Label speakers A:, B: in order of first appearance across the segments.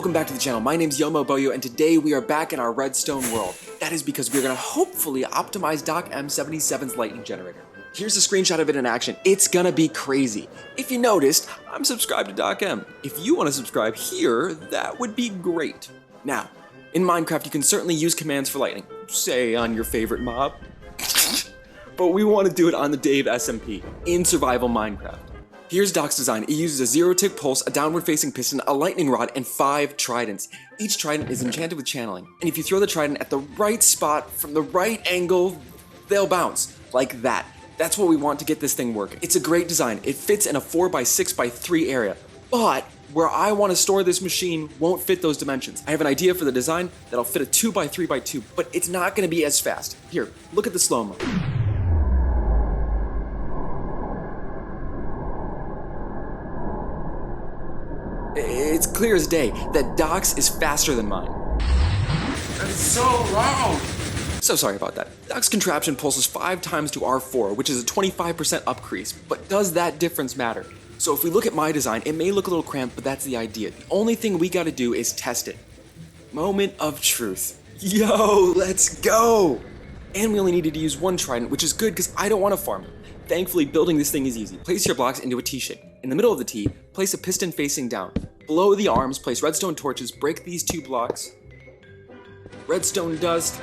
A: welcome back to the channel. My name's YoMoBoYo, and today we are back in our redstone world. That is because we're going to hopefully optimize DocM77's lightning generator. Here's a screenshot of it in action. It's gonna be crazy. If you noticed, I'm subscribed to DocM. If you want to subscribe here, that would be great. Now, in Minecraft, you can certainly use commands for lightning, say on your favorite mob, but we want to do it on the Dave SMP in survival Minecraft. Here's Doc's design. It uses a 0-tick pulse, a downward-facing piston, a lightning rod, and 5 tridents. Each trident is enchanted with channeling, and if you throw the trident at the right spot from the right angle, they'll bounce, like that. That's what we want to get this thing working. It's a great design. It fits in a 4x6x3 area, but where I want to store this machine won't fit those dimensions. I have an idea for the design that'll fit a 2x3x2, but it's not going to be as fast. Here, look at the slow-mo. It's clear as day that Doc's is faster than mine.
B: That's so loud!
A: So sorry about that. Doc's contraption pulses 5 times to R4, which is a 25% upcrease, but does that difference matter? So if we look at my design, it may look a little cramped, but that's the idea. The only thing we gotta do is test it. Moment of truth. Yo, let's go! And we only needed to use 1 trident, which is good because I don't want to farm it. Thankfully, building this thing is easy. Place your blocks into a T-shape. In the middle of the T, place a piston facing down. Below the arms, place redstone torches, break these 2 blocks. Redstone dust,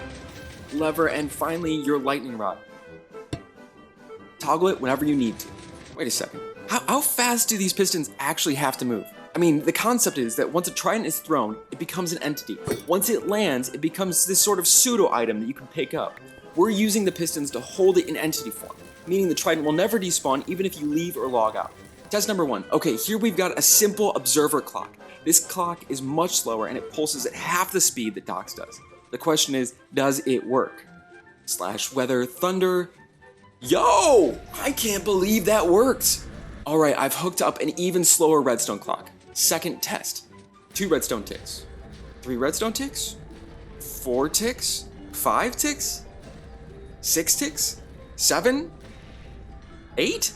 A: lever, and finally your lightning rod. Toggle it whenever you need to. Wait a second. How fast do these pistons actually have to move? I mean, the concept is that once a trident is thrown, it becomes an entity. Once it lands, it becomes this sort of pseudo-item that you can pick up. We're using the pistons to hold it in entity form, meaning the trident will never despawn even if you leave or log out. Test number 1. Okay, here we've got a simple observer clock. This clock is much slower and it pulses at half the speed that Doc's does. The question is, does it work? / weather, thunder. Yo! I can't believe that worked! Alright, I've hooked up an even slower redstone clock. Second test. 2 redstone ticks. 3 redstone ticks? 4 ticks? 5 ticks? 6 ticks? 7? 8?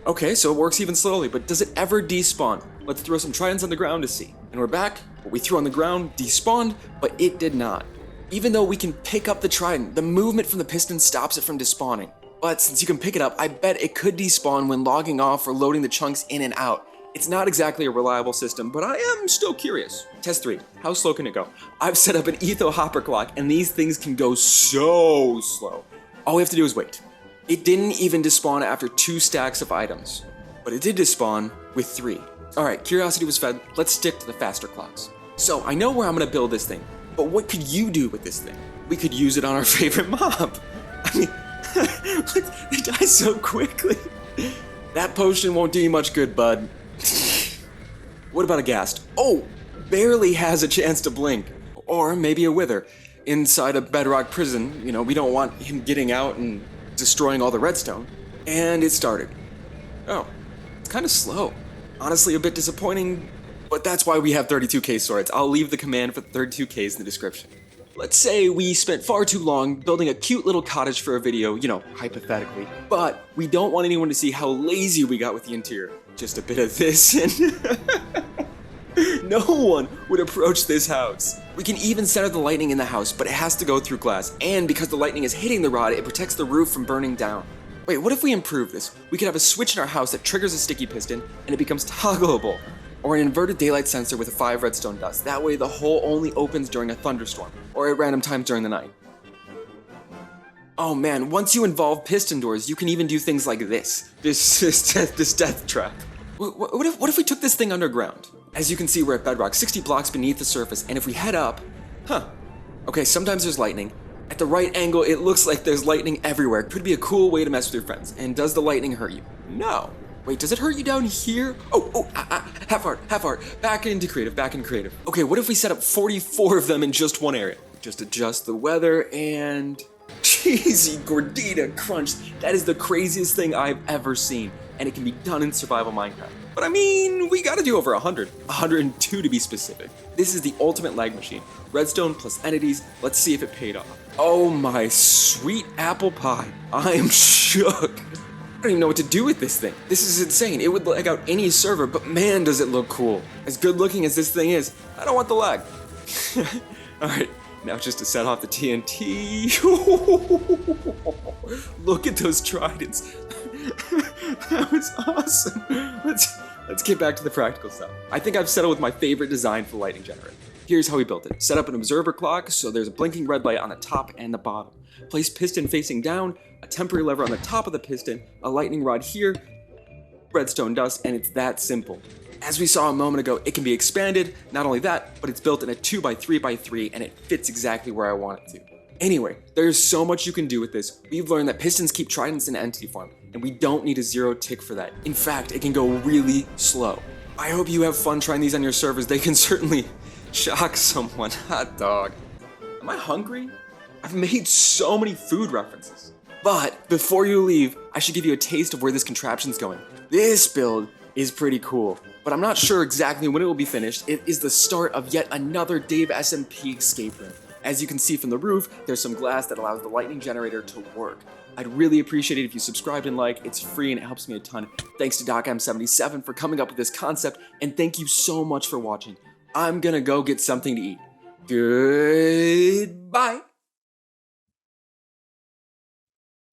A: Okay, so it works even slowly, but does it ever despawn? Let's throw some tridents on the ground to see. And we're back. What we threw on the ground despawned, but it did not. Even though we can pick up the trident, the movement from the piston stops it from despawning. But since you can pick it up, I bet it could despawn when logging off or loading the chunks in and out. It's not exactly a reliable system, but I am still curious. Test 3. How slow can it go? I've set up an etho hopper clock, and these things can go so slow. All we have to do is wait. It didn't even despawn after 2 stacks of items, but it did despawn with 3. Alright, curiosity was fed, let's stick to the faster clocks. So, I know where I'm gonna build this thing, but what could you do with this thing? We could use it on our favorite mob. I mean, it dies so quickly. That potion won't do you much good, bud. What about a ghast? Oh, barely has a chance to blink. Or maybe a wither. Inside a bedrock prison, you know, we don't want him getting out and destroying all the redstone. And it started. Oh, it's kind of slow. Honestly, a bit disappointing, but that's why we have 32k swords. I'll leave the command for 32k's in the description. Let's say we spent far too long building a cute little cottage for a video, you know, hypothetically, but we don't want anyone to see how lazy we got with the interior. Just a bit of this and no one would approach this house. We can even center the lightning in the house, but it has to go through glass, and because the lightning is hitting the rod, it protects the roof from burning down. Wait, what if we improve this? We could have a switch in our house that triggers a sticky piston, and it becomes toggleable. Or an inverted daylight sensor with a 5 redstone dust. That way the hole only opens during a thunderstorm, or at random times during the night. Oh man, once you involve piston doors, you can even do things like this. This death trap. What if we took this thing underground? As you can see, we're at bedrock, 60 blocks beneath the surface, and if we head up, okay, sometimes there's lightning. At the right angle, it looks like there's lightning everywhere. Could be a cool way to mess with your friends. And does the lightning hurt you? No. Wait, does it hurt you down here? Half heart. Back into creative. Okay, what if we set up 44 of them in just one area? Just adjust the weather and... Cheesy gordita crunch. That is the craziest thing I've ever seen. And it can be done in survival Minecraft. But I mean, we gotta do over 100. 102 to be specific. This is the ultimate lag machine. Redstone plus entities. Let's see if it paid off. Oh my sweet apple pie. I am shook. don't even know what to do with this thing. This is insane. It would lag out any server, but man, does it look cool. As good looking as this thing is, I don't want the lag. All right, now just to set off the TNT. Look at those tridents. That was awesome. Let's get back to the practical stuff. I think I've settled with my favorite design for the lightning generator. Here's how we built it. Set up an observer clock, so there's a blinking red light on the top and the bottom. Place piston facing down, a temporary lever on the top of the piston, a lightning rod here, redstone dust, and it's that simple. As we saw a moment ago, it can be expanded. Not only that, but it's built in a 2x3x3 and it fits exactly where I want it to. Anyway, there's so much you can do with this. We've learned that pistons keep tridents in entity form, and we don't need a 0 tick for that. In fact, it can go really slow. I hope you have fun trying these on your servers. They can certainly shock someone. Hot dog. Am I hungry? I've made so many food references. But before you leave, I should give you a taste of where this contraption's going. This build is pretty cool, but I'm not sure exactly when it will be finished. It is the start of yet another Dave SMP escape room. As you can see from the roof, there's some glass that allows the lightning generator to work. I'd really appreciate it if you subscribed and like. It's free and it helps me a ton. Thanks to DocM77 for coming up with this concept, and thank you so much for watching. I'm gonna go get something to eat. Goodbye.